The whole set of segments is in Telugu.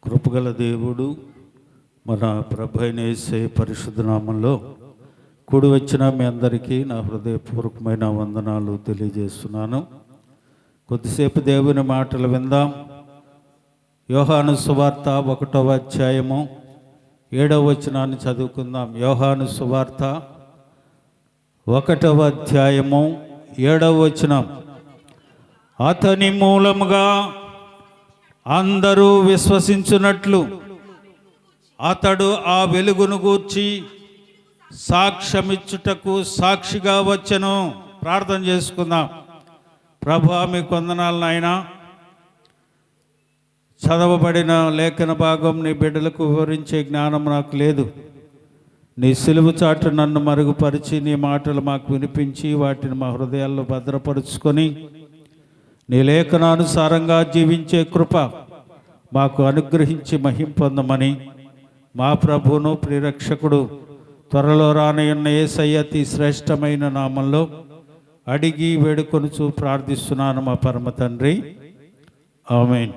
కృపగల దేవుడు మన ప్రభు అయిన యేసయ్య పరిశుద్ధ నామంలో కూడి వచ్చిన మీ అందరికీ నా హృదయపూర్వకమైన వందనాలు తెలియజేస్తున్నాను. కొద్దిసేపు దేవుని మాటలు విందాం. యోహాను సువార్త 1వ అధ్యాయము 7వ వచనాన్ని చదువుకుందాం. యోహాను సువార్త 1వ అధ్యాయము 7వ వచనం. అతని మూలముగా అందరూ విశ్వసించున్నట్లు అతడు ఆ వెలుగును గూర్చి సాక్ష్యమిచ్చుటకు సాక్షిగా వచ్చెను. ప్రార్థన చేసుకుందాం. ప్రభువా, మీకు వందనాలు నాయనా. చదవబడిన లేఖన భాగం నీ బిడ్డలకు వివరించే జ్ఞానం నాకు లేదు. నీ సిలువ చాటు నన్ను మరుగుపరిచి నీ మాటలు మాకు వినిపించి వాటిని మా హృదయాల్లో భద్రపరుచుకొని నీ లేఖనానుసారంగా జీవించే కృప మాకు అనుగ్రహించి మహిమ పొందమని మా ప్రభువును ప్రియరక్షకుడు త్వరలో రానయున్న యేసయ్య అతి శ్రేష్టమైన నామంలో అడిగి వేడుకొనుచు ప్రార్థిస్తున్నాను మా పరమ తండ్రి, ఆమేన్.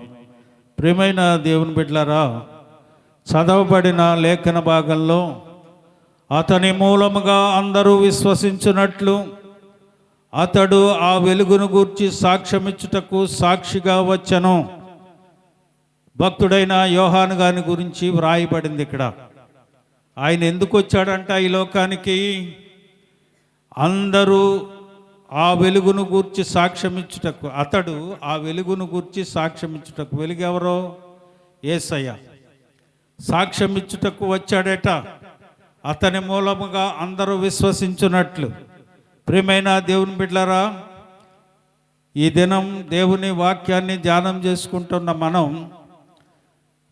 ప్రియమైన దేవుని బిడ్డలారా, చదవబడిన లేఖన భాగంలో అతని మూలముగా అందరూ విశ్వసించున్నట్లు అతడు ఆ వెలుగును గూర్చి సాక్ష్యమిచ్చుటకు సాక్షిగా వచ్చెను. భక్తుడైన యోహాను గారి గురించి వ్రాయబడింది ఇక్కడ. ఆయన ఎందుకు వచ్చాడంట ఈ లోకానికి? అందరూ ఆ వెలుగును గూర్చి సాక్ష్యమిచ్చుటకు, అతడు ఆ వెలుగును గూర్చి సాక్ష్యమిచ్చుటకు. వెలుగు ఎవరో? యేసయ్య. సాక్ష్యమిచ్చుటకు వచ్చాడట. అతని మూలముగా అందరూ విశ్వసించున్నట్లు. ప్రియమైన దేవుని బిడ్డలారా, ఈ దినం దేవుని వాక్యాన్ని ధ్యానం చేసుకుంటున్న మనం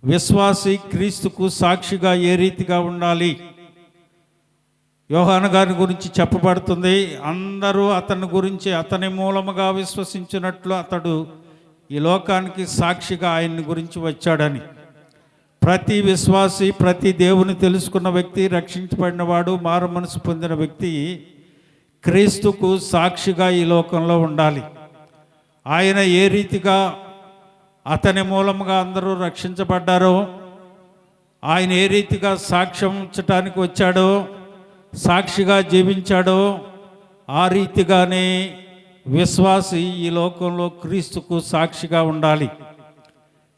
విశ్వాసి క్రీస్తుకు సాక్షిగా ఏ రీతిగా ఉండాలి? యోహాను గారి గురించి చెప్పబడుతుంది. అందరూ అతని గురించి అతని మూలముగా విశ్వసించినట్లు అతడు ఈ లోకానికి సాక్షిగా ఆయన్ని గురించి వచ్చాడని. ప్రతి విశ్వాసి, ప్రతి దేవుని తెలుసుకున్న వ్యక్తి, రక్షించబడినవాడు, మారు మనసు పొందిన వ్యక్తి క్రీస్తుకు సాక్షిగా ఈ లోకంలో ఉండాలి. ఆయన ఏ రీతిగా అతని మూలముగా అందరూ రక్షించబడ్డారో, ఆయన ఏ రీతిగా సాక్ష్యం ఇచ్చటానికి వచ్చాడో, సాక్షిగా జీవించాడో, ఆ రీతిగానే విశ్వాసి ఈ లోకంలో క్రీస్తుకు సాక్షిగా ఉండాలి.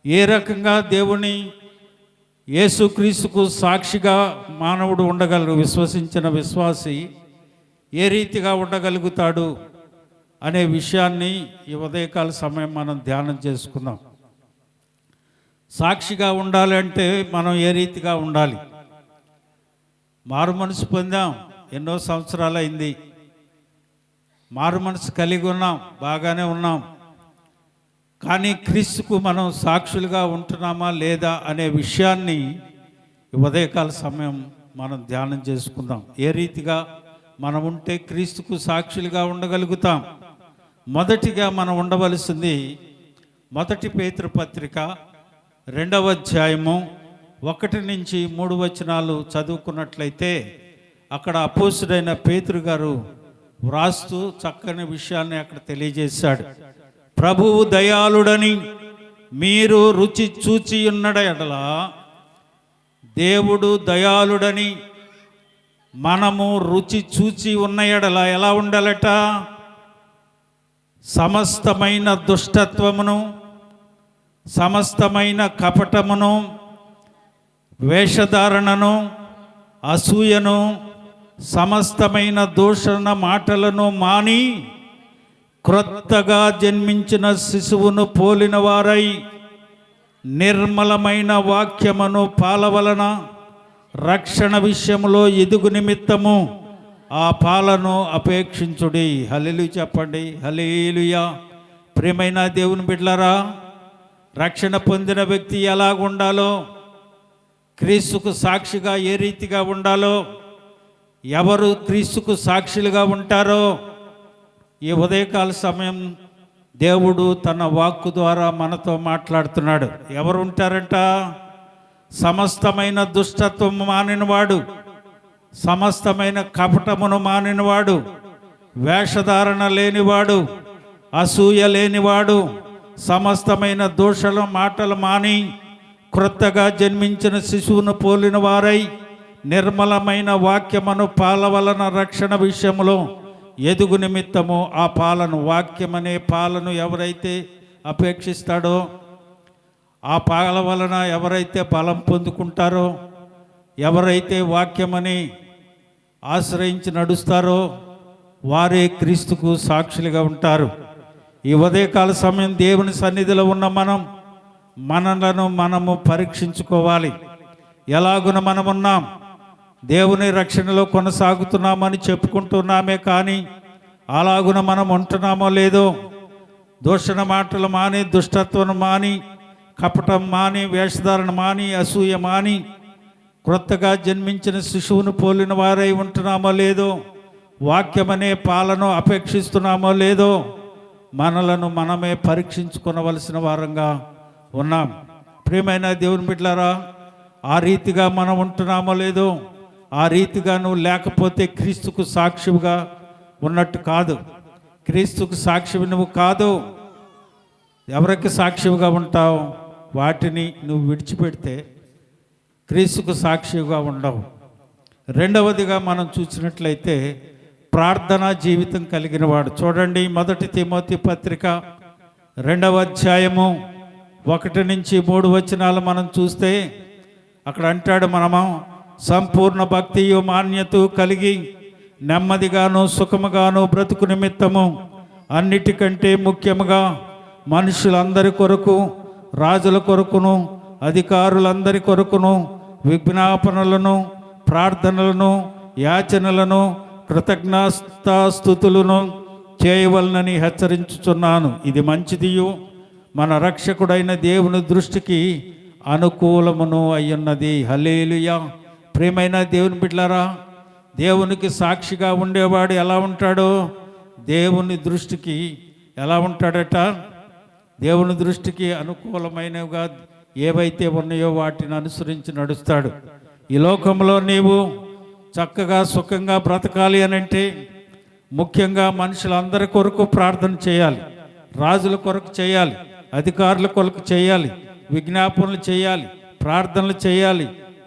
ఏ రకంగా దేవుని యేసుక్రీస్తుకు సాక్షిగా మానవుడు ఉండగలరు? విశ్వసించిన విశ్వాసి ఏ రీతిగా ఉండగలుగుతాడు అనే విషయాన్ని ఈ ఉదయకాల సమయం మనం ధ్యానం చేసుకుందాం. సాక్షిగా ఉండాలి అంటే మనం ఏ రీతిగా ఉండాలి? మారు మనసు పొందాం, ఎన్నో సంవత్సరాలు అయింది. మారు మనసు కలిగి ఉన్నాం, బాగానే ఉన్నాం. కానీ క్రీస్తుకు మనం సాక్షులుగా ఉంటున్నామా లేదా అనే విషయాన్ని ఈ ఉదయకాల సమయం మనం ధ్యానం చేసుకుందాం. ఏ రీతిగా మనం ఉంటే క్రీస్తుకు సాక్షులుగా ఉండగలుగుతాం? మొదటిగా మనం ఉండవలసింది మొదటి పేతురు పత్రిక 2వ అధ్యాయము 1 నుంచి 3 వచనాలు చదువుకున్నట్లయితే అక్కడ అపోస్తుడైన పేతురు గారు వ్రాస్తూ చక్కని విషయాన్ని అక్కడ తెలియజేశాడు. ప్రభువు దయాళుడని మీరు రుచి చూచి ఉన్నడ ఎడల, దేవుడు దయాళుడని మనము రుచి చూచి ఉన్న ఎడల ఎలా ఉండాలట? సమస్తమైన దుష్టత్వమును, సమస్తమైన కపటమును, వేషధారణను, అసూయను, సమస్తమైన దూషణ మాటలను మాని క్రొత్తగా జన్మించిన శిశువును పోలిన వారై నిర్మలమైన వాక్యమును పాలవలన రక్షణ విషయంలో ఎదుగు నిమిత్తము ఆ పాలను అపేక్షించుడి. హల్లెలూయా చెప్పండి. హల్లెలూయా. ప్రియమైన దేవుని బిడ్డలారా, రక్షణ పొందిన వ్యక్తి ఎలాగుండాలో, క్రీస్తుకు సాక్షిగా ఏ రీతిగా ఉండాలో, ఎవరు క్రీస్తుకు సాక్షులుగా ఉంటారో ఈ ఉదయకాల సమయం దేవుడు తన వాక్కు ద్వారా మనతో మాట్లాడుతున్నాడు. ఎవరు ఉంటారంట? సమస్తమైన దుష్టత్వం మానినవాడు, సమస్తమైన కపటమును మానినవాడు, వేషధారణ లేనివాడు, అసూయ లేనివాడు, సమస్తమైన దోషల మాటలు మాని క్రొత్తగా జన్మించిన శిశువును పోలిన వారై నిర్మలమైన వాక్యమును పాల వలన రక్షణ విషయంలో ఎదుగు నిమిత్తము ఆ పాలను, వాక్యమనే పాలను ఎవరైతే అపేక్షిస్తాడో, ఆ పాల వలన ఎవరైతే బలం పొందుకుంటారో, ఎవరైతే వాక్యమని ఆశ్రయించి నడుస్తారో వారే క్రీస్తుకు సాక్షులుగా ఉంటారు. ఈ ఉదయకాల సమయం దేవుని సన్నిధిలో ఉన్న మనలను మనము పరీక్షించుకోవాలి. ఎలాగున మనం ఉన్నాం? దేవుని రక్షణలో కొనసాగుతున్నామని చెప్పుకుంటున్నామే, కానీ అలాగున మనం ఉంటున్నామో లేదో? దూషణ మాటలు మాని, దుష్టత్వం మాని, కపటం మాని, వేషధారణ మాని, అసూయ మాని క్రొత్తగా జన్మించిన శిశువును పోలిన వారై ఉంటున్నామో లేదో? వాక్యమనే పాలను అపేక్షిస్తున్నామో లేదో? మనలను మనమే పరీక్షించుకొనవలసిన వారంగా ఉన్నాం. ప్రియమైన దేవుని బిడ్డలారా, ఆ రీతిగా మనం ఉంటున్నామో లేదో? ఆ రీతిగా నువ్వు లేకపోతే క్రీస్తుకు సాక్షిగా ఉన్నట్టు కాదు. క్రీస్తుకు సాక్షివి నువ్వు కాదు. ఎవరికి సాక్షిగా ఉంటావు? వాటిని నువ్వు విడిచిపెడితే క్రీస్తుకు సాక్షిగా ఉండవు. రెండవదిగా మనం చూసినట్లయితే ప్రార్థనా జీవితం కలిగిన వాడు. చూడండి, 1 తిమోతి పత్రిక 2వ అధ్యాయము 1 నుంచి 3 వచనాలు మనం చూస్తే అక్కడ అంటాడు, మనము సంపూర్ణ భక్తియు మాన్యత కలిగి నెమ్మదిగాను సుఖముగాను బ్రతుకు నిమిత్తము అన్నిటికంటే ముఖ్యముగా మనుషులందరి కొరకు, రాజుల కొరకును, అధికారులందరి కొరకును విజ్ఞాపనలను, ప్రార్థనలను, యాచనలను, కృతజ్ఞతాస్తుతులను చేయవలనని హెచ్చరించుచున్నాను. ఇది మంచిదియు మన రక్షకుడైన దేవుని దృష్టికి అనుకూలమును అయ్యున్నది. హల్లెలూయా. ప్రియమైన దేవుని బిడ్డలారా, దేవునికి సాక్షిగా ఉండేవాడు ఎలా ఉంటాడో దేవుని దృష్టికి ఎలా ఉంటాడట? దేవుని దృష్టికి అనుకూలమైనవిగా ఏవైతే ఉన్నాయో వాటిని అనుసరించి నడుస్తాడు. ఈ లోకంలో నీవు చక్కగా సుఖంగా బ్రతకాలి అని అంటే ముఖ్యంగా మనుషులందరి కొరకు ప్రార్థన చేయాలి, రాజుల కొరకు చేయాలి, అధికారుల కొరకు చేయాలి, విజ్ఞాపనలు చేయాలి, ప్రార్థనలు చేయాలి,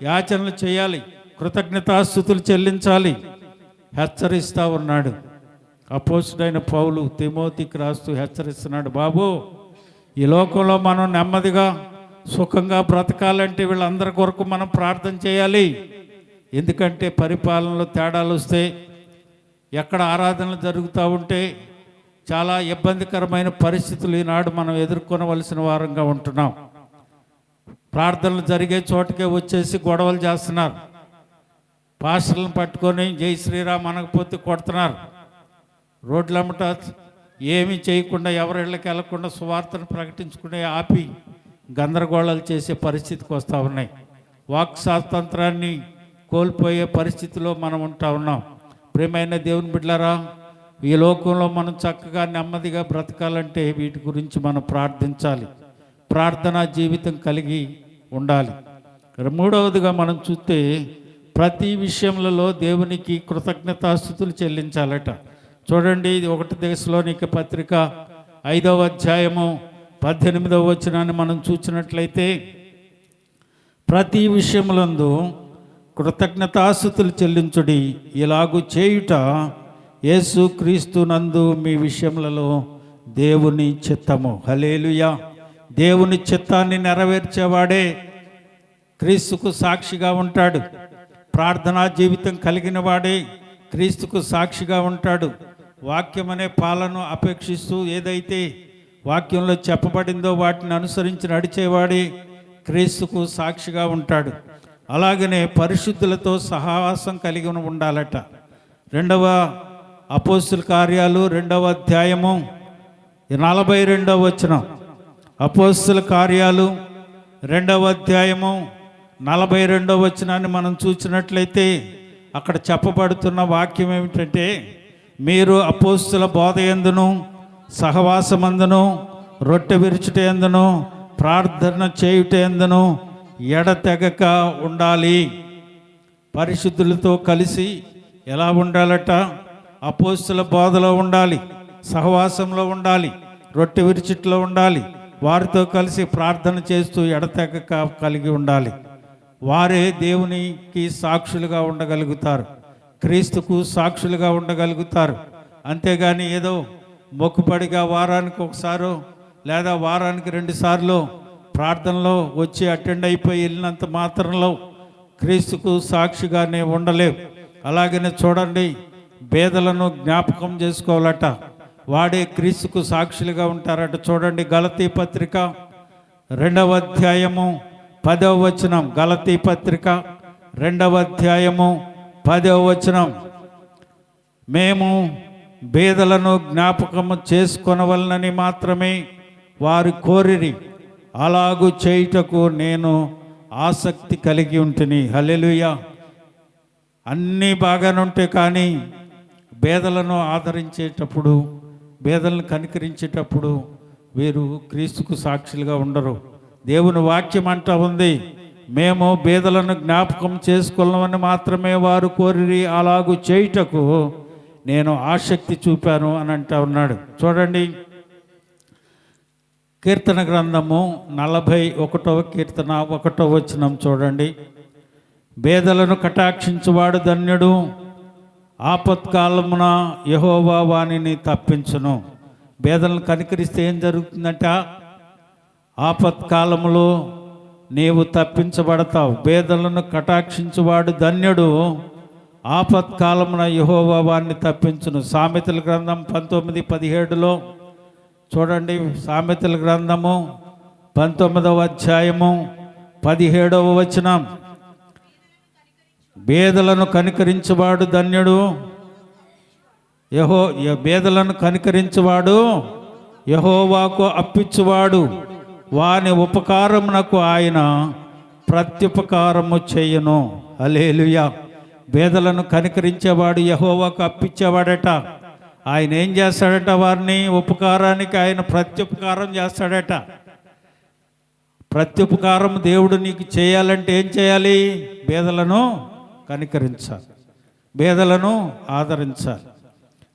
యాచనలు చేయాలి, కృతజ్ఞతాస్తుతులు చెల్లించాలి. హెచ్చరిస్తూ ఉన్నాడు అపోస్తలుడైన పౌలు తిమోతికి రాస్తూ హెచ్చరిస్తున్నాడు, బాబు, ఈ లోకంలో మనం నెమ్మదిగా సుఖంగా బ్రతకాలంటే వీళ్ళందరి కొరకు మనం ప్రార్థన చేయాలి. ఎందుకంటే పరిపాలనలో తేడాలు వస్తే, ఎక్కడ ఆరాధనలు జరుగుతూ ఉంటే చాలా ఇబ్బందికరమైన పరిస్థితులు ఈనాడు మనం ఎదుర్కొనవలసిన వారంగా ఉంటున్నాం. ప్రార్థనలు జరిగే చోటకే వచ్చేసి గొడవలు చేస్తున్నారు. పాస్టర్లను పట్టుకొని జై శ్రీరామ్ అనకపోతే కొడుతున్నారు. రోడ్లమ్మట ఏమీ చేయకుండా, ఎవరిళ్ళకి వెళ్లకుండా సువార్తను ప్రకటించుకునే ఆపి గందరగోళాలు చేసే పరిస్థితికి వస్తూ ఉన్నాయి. వాక్ స్వాతంత్రాన్ని కోల్పోయే పరిస్థితిలో మనం ఉంటా ఉన్నాం. ప్రియమైన దేవుని బిడ్డలారా, ఈ లోకంలో మనం చక్కగా నెమ్మదిగా బ్రతకాలంటే వీటి గురించి మనం ప్రార్థించాలి, ప్రార్థనా జీవితం కలిగి ఉండాలి. మూడవదిగా మనం చూస్తే ప్రతి విషయంలో దేవునికి కృతజ్ఞతాస్తుతులు చెల్లించాలట. చూడండి, 1 దశలోనిక పత్రిక 5వ అధ్యాయము 18వ వచనాన్ని మనం చూసినట్లయితే, ప్రతి విషయములందు కృతజ్ఞతాస్తుతులు చెల్లించుడి, ఇలాగు చేయుట యేసు క్రీస్తు నందు మీ విషయములలో దేవుని చిత్తము. హల్లెలూయా. దేవుని చిత్తాన్ని నెరవేర్చేవాడే క్రీస్తుకు సాక్షిగా ఉంటాడు. ప్రార్థనా జీవితం కలిగిన వాడే క్రీస్తుకు సాక్షిగా ఉంటాడు. వాక్యం అనే పాలను అపేక్షిస్తూ ఏదైతే వాక్యంలో చెప్పబడిందో వాటిని అనుసరించి నడిచేవాడే క్రీస్తుకు సాక్షిగా ఉంటాడు. అలాగనే పరిశుద్ధులతో సహవాసం కలిగి ఉండాలట. 2వ అపోస్తలుల కార్యాలు 2వ అధ్యాయము 42వ వచనం. అపోస్తలుల కార్యాలు 2వ అధ్యాయము 42వ వచనాన్ని మనం చూసినట్లయితే అక్కడ చెప్పబడుతున్న వాక్యం ఏమిటంటే, మీరు అపోస్తలుల బోధ యందును, సహవాసమందును, రొట్టె విరుచుట యందును, ప్రార్థన చేయుట యందును ఎడతెగక ఉండాలి. పరిశుద్ధులతో కలిసి ఎలా ఉండాలట? అపోస్తలుల బోధలో ఉండాలి, సహవాసంలో ఉండాలి, రొట్టె విరుచుట్లో ఉండాలి, వారితో కలిసి ప్రార్థన చేస్తూ ఎడతెగక కలిగి ఉండాలి. వారే దేవునికి సాక్షులుగా ఉండగలుగుతారు, క్రీస్తుకు సాక్షులుగా ఉండగలుగుతారు. అంతేగాని ఏదో మొక్కుపడిగా వారానికి ఒకసారో లేదా వారానికి 2 సార్లు ప్రార్థనలో వచ్చి అటెండ్ అయిపోయి వెళ్ళినంత మాత్రంలో క్రీస్తుకు సాక్షిగానే ఉండలేవు. అలాగనే చూడండి, పేదలను జ్ఞాపకం చేసుకోవాలట, వాడే క్రీస్తుకు సాక్షులుగా ఉంటారట. చూడండి, గలతీ పత్రిక 2వ అధ్యాయము 10వ వచనం. గలతీ పత్రిక 2వ అధ్యాయము 10వ వచనం. మేము బేదలను జ్ఞాపకము చేసుకొనవలనని మాత్రమే వారు కోరిరి, అలాగూ చేయుటకు నేను ఆసక్తి కలిగి ఉంటిని. హల్లెలూయా. అన్నీ బాగానే ఉంటే కానీ బేదలను ఆదరించేటప్పుడు, బేదలను కనికరించేటప్పుడు వీరు క్రీస్తుకు సాక్షులుగా ఉండరు. దేవుని వాక్యం అంటా ఉంది, మేము బేదలను జ్ఞాపకం చేసుకోవాలని మాత్రమే వారు కోరిరి, అలాగూ చేయుటకు నేను ఆసక్తి చూపాను అని అంటా ఉన్నాడు. చూడండి, కీర్తన గ్రంథము 41వ కీర్తన 1వ వచనం చూడండి. బేదలను కటాక్షించువాడు ధన్యుడు, ఆపత్కాలమున యెహోవా వానిని తప్పించును. బేదలను కనికరిస్తే ఏం జరుగుతుందంట? ఆపత్కాలములో నీవు తప్పించబడతావు. బేదలను కటాక్షించువాడు ధన్యుడు, ఆపత్కాలమున యెహోవా వారిని తప్పించును. సామెతల గ్రంథం 19:17లో చూడండి. సామెతల గ్రంథము 19వ అధ్యాయము 17వ వచనం. బేదలను కనికరించువాడు ధన్యుడు, బేదలను కనికరించువాడు యెహోవాకు అప్పిచ్చువాడు, వాని ఉపకారమునకు ఆయన ప్రత్యుపకారము చేయను. హల్లెలూయా. బేదలను కనికరించేవాడు యెహోవాకు అప్పిచ్చేవాడట. ఆయన ఏం చేస్తాడట? వారిని ఉపకారానికి ఆయన ప్రత్యుపకారం చేస్తాడట. ప్రత్యుపకారం దేవుడు నీకు చేయాలంటే ఏం చేయాలి? బేదలను కనికరించాలి, బేదలను ఆదరించాలి.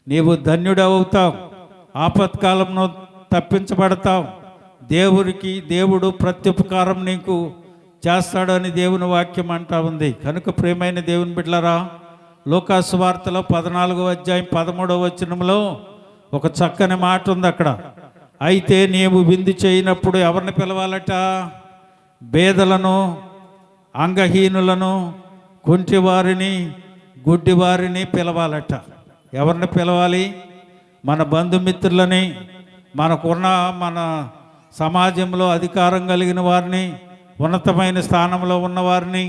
నీవు ధన్యుడవుతావు, ఆపత్కాలంలో తప్పించబడతావు. దేవుడు ప్రత్యుపకారం నీకు చేస్తాడని దేవుని వాక్యం అంటా ఉంది. కనుక ప్రియమైన దేవుని బిడ్డలారా, లూకాసు వార్తలో 14వ అధ్యాయం 13వ వచనంలో ఒక చక్కని మాట ఉంది అక్కడ. అయితే నీవు విందు చేయనప్పుడు ఎవరిని పిలవాలట? బేదలను, అంగహీనులను, కుంటివారిని, గుడ్డివారిని పిలవాలట. ఎవరిని పిలవాలి? మన బంధుమిత్రులని, మన సమాజంలో అధికారం కలిగిన వారిని, ఉన్నతమైన స్థానంలో ఉన్నవారిని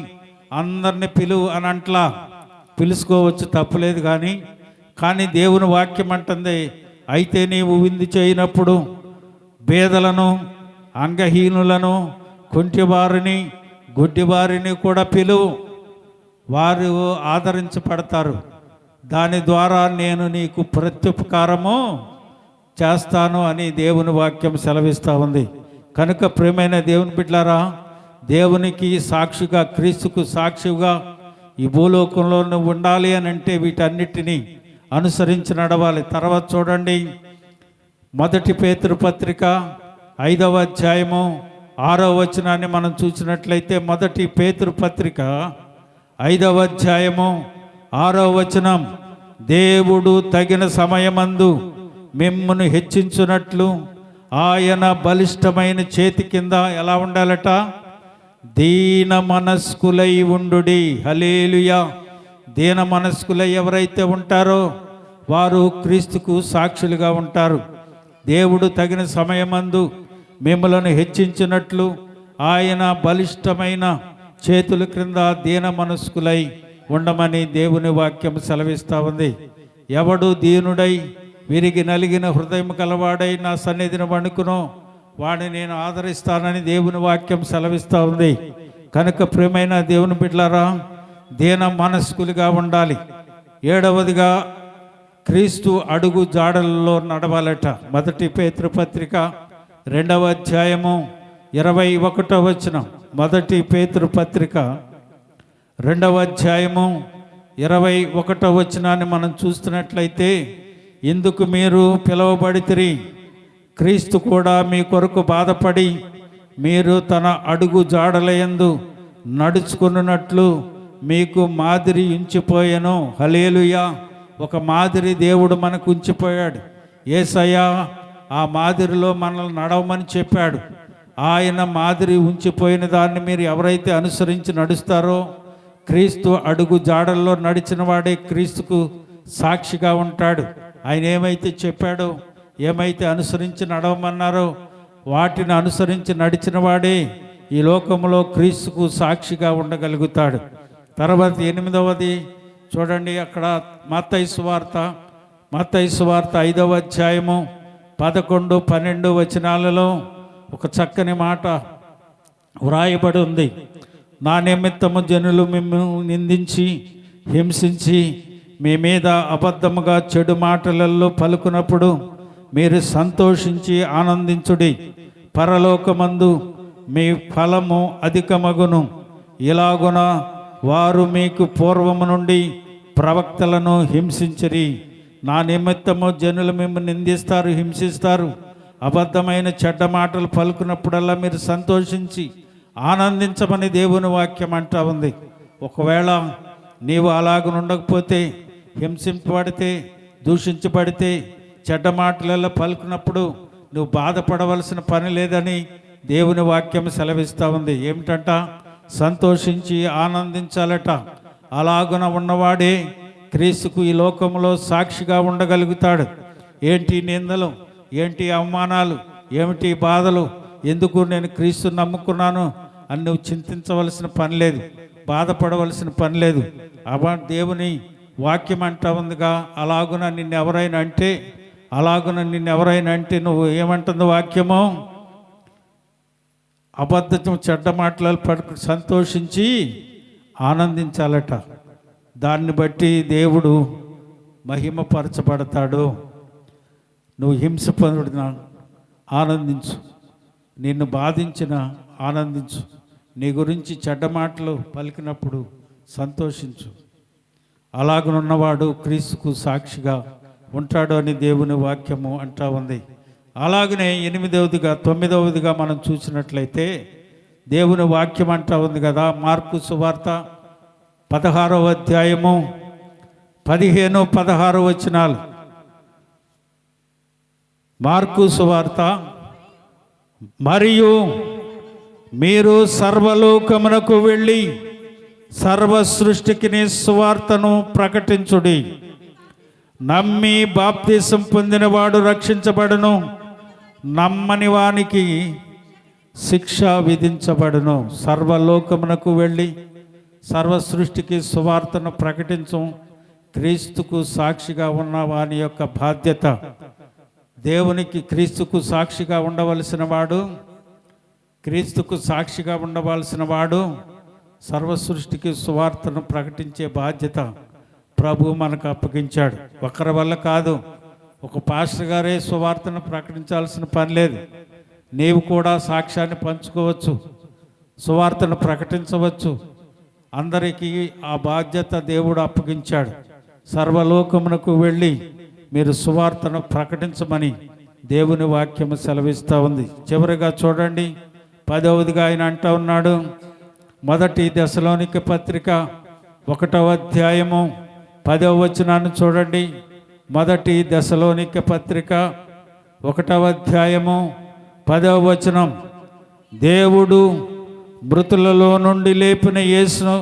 అందరినీ పిలువు అని అంట్లా. పిలుచుకోవచ్చు, తప్పులేదు. కానీ దేవుని వాక్యం అంటుంది, అయితే నీవు విందు చేయనప్పుడు బేదలను, అంగహీనులను, కుంటివారిని, గుడ్డివారిని కూడా పిలువు, వారు ఆదరించబడతారు. దాని ద్వారా నేను నీకు ప్రత్యుపకారము చేస్తాను అని దేవుని వాక్యం సెలవిస్తూ ఉంది. కనుక ప్రియమైన దేవుని బిడ్డలారా, దేవునికి సాక్షిగా, క్రీస్తుకు సాక్షిగా ఈ భూలోకంలో నువ్వు ఉండాలి అని అంటే వీటన్నిటినీ అనుసరించి నడవాలి. తర్వాత చూడండి, 1 పేతురు పత్రిక 5వ అధ్యాయము 6వ వచనాన్ని మనం చూసినట్లయితే, 1 పేతురు పత్రిక 5వ అధ్యాయము 6వ వచనం. దేవుడు తగిన సమయమందు మిమ్మును హెచ్చించున్నట్లు ఆయన బలిష్టమైన చేతి కింద ఎలా ఉండాలట? దీన మనస్కులై ఉండుడి. హల్లెలూయా. దీన మనస్కులై ఎవరైతే ఉంటారో వారు క్రీస్తుకు సాక్షులుగా ఉంటారు. దేవుడు తగిన సమయమందు మిమ్మలను హెచ్చించినట్లు ఆయన బలిష్టమైన చేతుల క్రింద దీన మనస్కులై ఉండమని దేవుని వాక్యం సెలవిస్తూ ఉంది. ఎవడు దీనుడై విరిగి నలిగిన హృదయం కలవాడై నా సన్నిధిని వణుకునో వాడిని నేను ఆదరిస్తానని దేవుని వాక్యం సెలవిస్తూ ఉంది. కనుక ప్రియమైన దేవుని బిడ్డలారా, దీన మనస్కులుగా ఉండాలి. 7వదిగా క్రీస్తు అడుగు జాడలలో నడవాలట. 1 పేతురు పత్రిక 2వ అధ్యాయము 21వ వచనం. 1 పేతురు పత్రిక 2వ అధ్యాయము 21వ వచనాన్ని మనం చూస్తున్నట్లయితే, ఇందుకు మీరు పిలువబడితిరి, క్రీస్తు కూడా మీ కొరకు బాధపడి మీరు తన అడుగు జాడలయందు నడుచుకున్నట్లు మీకు మాదిరి ఉంచిపోయాను. హల్లెలూయా. ఒక మాదిరి దేవుడు మనకు ఉంచిపోయాడు. యేసయ్య ఆ మాదిరిలో మనల్ని నడవమని చెప్పాడు. ఆయన మాదిరి ఉంచిపోయిన దాన్ని మీరు ఎవరైతే అనుసరించి నడుస్తారో, క్రీస్తు అడుగు జాడల్లో నడిచిన వాడే క్రీస్తుకు సాక్షిగా ఉంటాడు. ఆయన ఏమైతే చెప్పాడో, ఏమైతే అనుసరించి నడవమన్నారో వాటిని అనుసరించి నడిచిన వాడే ఈ లోకంలో క్రీస్తుకు సాక్షిగా ఉండగలుగుతాడు. తర్వాత 8వది చూడండి, అక్కడ మత్తయి సువార్త 5వ అధ్యాయము 11, 12 వచనాలలో ఒక చక్కని మాట వ్రాయబడి ఉంది. నా నిమిత్తము జనులు మిమ్మల్ని నిందించి హింసించి మీ మీద అబద్ధముగా చెడు మాటలలో పలుకున్నప్పుడు మీరు సంతోషించి ఆనందించుడి, పరలోకమందు మీ ఫలము అధికమగును. ఇలాగున వారు మీకు పూర్వము నుండి ప్రవక్తలను హింసించిరి. నా నిమిత్తము జనులు మిమ్మల్ని నిందిస్తారు, హింసిస్తారు, అబద్ధమైన చెడ్డ మాటలు పలుకున్నప్పుడల్లా మీరు సంతోషించి ఆనందించమని దేవుని వాక్యం అంటా ఉంది. ఒకవేళ నీవు అలాగనుండకపోతే, హింసింపబడితే, దూషించబడితే, చెడ్డ మాటలలో పలుకున్నప్పుడు నువ్వు బాధపడవలసిన పని లేదని దేవుని వాక్యం సెలవిస్తూ ఉంది. ఏమిటంట? సంతోషించి ఆనందించాలట. అలాగున ఉన్నవాడే క్రీస్తుకు ఈ లోకంలో సాక్షిగా ఉండగలుగుతాడు. ఏంటి నిందలు, ఏంటి అవమానాలు, ఏమిటి బాధలు, ఎందుకు నేను క్రీస్తుని నమ్ముకున్నాను అని నువ్వు చింతించవలసిన పని లేదు, బాధపడవలసిన పని లేదు. దేవుని వాక్యం అంటా ఉందిగా, అలాగున నిన్నెవరైనా అంటే నువ్వు ఏమంటుంది వాక్యము? అబద్ధం చెడ్డ మాటలు పడుకు సంతోషించి ఆనందించాలట. దాన్ని బట్టి దేవుడు మహిమపరచబడతాడు. నువ్వు హింస పొందిన ఆనందించు, నిన్ను బాధించిన ఆనందించు, నీ గురించి చెడ్డ మాటలు పలికినప్పుడు సంతోషించు. అలాగనున్నవాడు క్రీస్తుకు సాక్షిగా ఉంటాడు అని దేవుని వాక్యము అంటా ఉంది. అలాగనే 9వదిగా మనం చూసినట్లయితే దేవుని వాక్యం అంటా ఉంది కదా, మార్కు సువార్త 16వ అధ్యాయము 15, 16 వచనాలు. మార్కు సువార్త, మరియు మీరు సర్వలోకమునకు వెళ్ళి సర్వ సృష్టికి సువార్తను ప్రకటించుడి. నమ్మి బాప్తిసం పొందినవాడు రక్షించబడును, నమ్మని వానికి శిక్ష విధించబడును. సర్వలోకమునకు వెళ్ళి సర్వ సృష్టికి సువార్తను ప్రకటించం క్రీస్తుకు సాక్షిగా ఉన్న వాని యొక్క బాధ్యత. దేవునికి క్రీస్తుకు సాక్షిగా ఉండవలసిన వాడు సర్వ సృష్టికి సువార్తను ప్రకటించే బాధ్యత ప్రభు మనకు అప్పగించాడు. ఒకరి వల్ల కాదు. ఒక పాస్టర్ గారే సువార్తను ప్రకటించాల్సిన పని లేదు. నీవు కూడా సాక్ష్యాన్ని పంచుకోవచ్చు, సువార్తను ప్రకటించవచ్చు. అందరికీ ఆ బాధ్యత దేవుడు అప్పగించాడు. సర్వలోకమునకు వెళ్ళి మీరు సువార్తను ప్రకటించమని దేవుని వాక్యము సెలవిస్తూ ఉంది. చివరిగా చూడండి, 10వదిగా ఆయన అంటూ ఉన్నాడు, 1 దశలోనిక పత్రిక 1వ అధ్యాయము 10వ వచనాన్ని చూడండి. 1 దశలోనిక పత్రిక 1వ అధ్యాయము 10వ వచనం. దేవుడు మృతులలో నుండి లేపిన యేసును,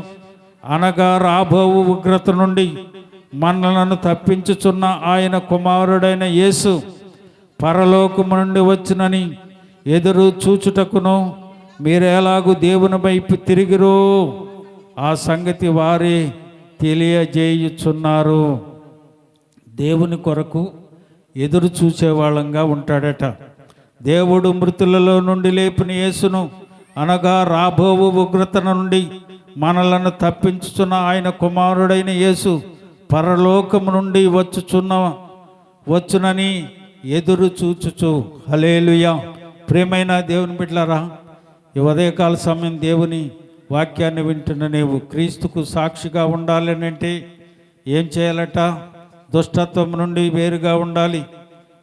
అనగా రాబోవు ఉగ్రత నుండి మనలను తప్పించుచున్న ఆయన కుమారుడైన యేసు పరలోకము నుండి వచ్చునని ఎదురు చూచుటకును మీరెలాగూ దేవుని వైపు తిరిగిరో ఆ సంగతి వారే తెలియజేయుచున్నారు. దేవుని కొరకు ఎదురు చూసేవాళ్ళంగా ఉంటాడట. దేవుడు మృతులలో నుండి లేపిన యేసును, అనగా రాబోవు ఉగ్రత నుండి మనలను తప్పించుచున్న ఆయన కుమారుడైన యేసు పరలోకము నుండి వచ్చునని ఎదురు చూచుచు. హల్లెలూయా. ప్రియమైన దేవుని బిడ్డలారా, ఈ ఉదయకాల సమయం దేవుని వాక్యాన్ని వింటున్న నీవు క్రీస్తుకు సాక్షిగా ఉండాలని అంటే ఏం చేయాలట? దుష్టత్వం నుండి వేరుగా ఉండాలి,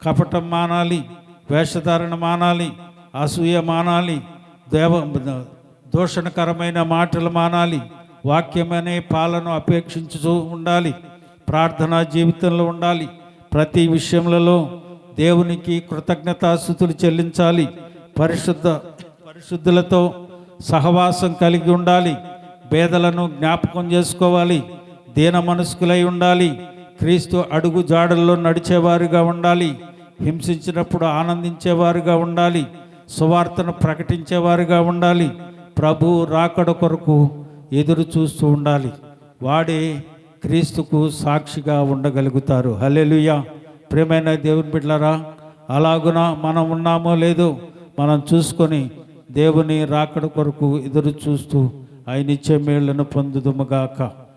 కపటం మానాలి, వేషధారణ మానాలి, అసూయ మానాలి, దూషణకరమైన మాటలు మానాలి, వాక్యమనే పాలను అపేక్షించుతూ ఉండాలి, ప్రార్థనా జీవితంలో ఉండాలి, ప్రతి విషయములలో దేవునికి కృతజ్ఞతాస్తుతులు చెల్లించాలి, పరిశుద్ధులతో సహవాసం కలిగి ఉండాలి, పేదలను జ్ఞాపకం చేసుకోవాలి, దీన మనస్కులై ఉండాలి, క్రీస్తు అడుగు జాడల్లో నడిచేవారుగా ఉండాలి, హింసించినప్పుడు ఆనందించేవారుగా ఉండాలి, సువార్తను ప్రకటించేవారుగా ఉండాలి, ప్రభు రాకడ కొరకు ఎదురు చూస్తూ ఉండాలి. వాడే క్రీస్తుకు సాక్షిగా ఉండగలుగుతారు. హల్లెలూయా. ప్రియమైన దేవుని బిడ్డలారా, అలాగున మనం ఉన్నామో లేదో మనం చూసుకొని దేవుని రాకడ కొరకు ఎదురు చూస్తూ ఆయన ఇచ్చే మేళ్లను పొందుదుముగాక.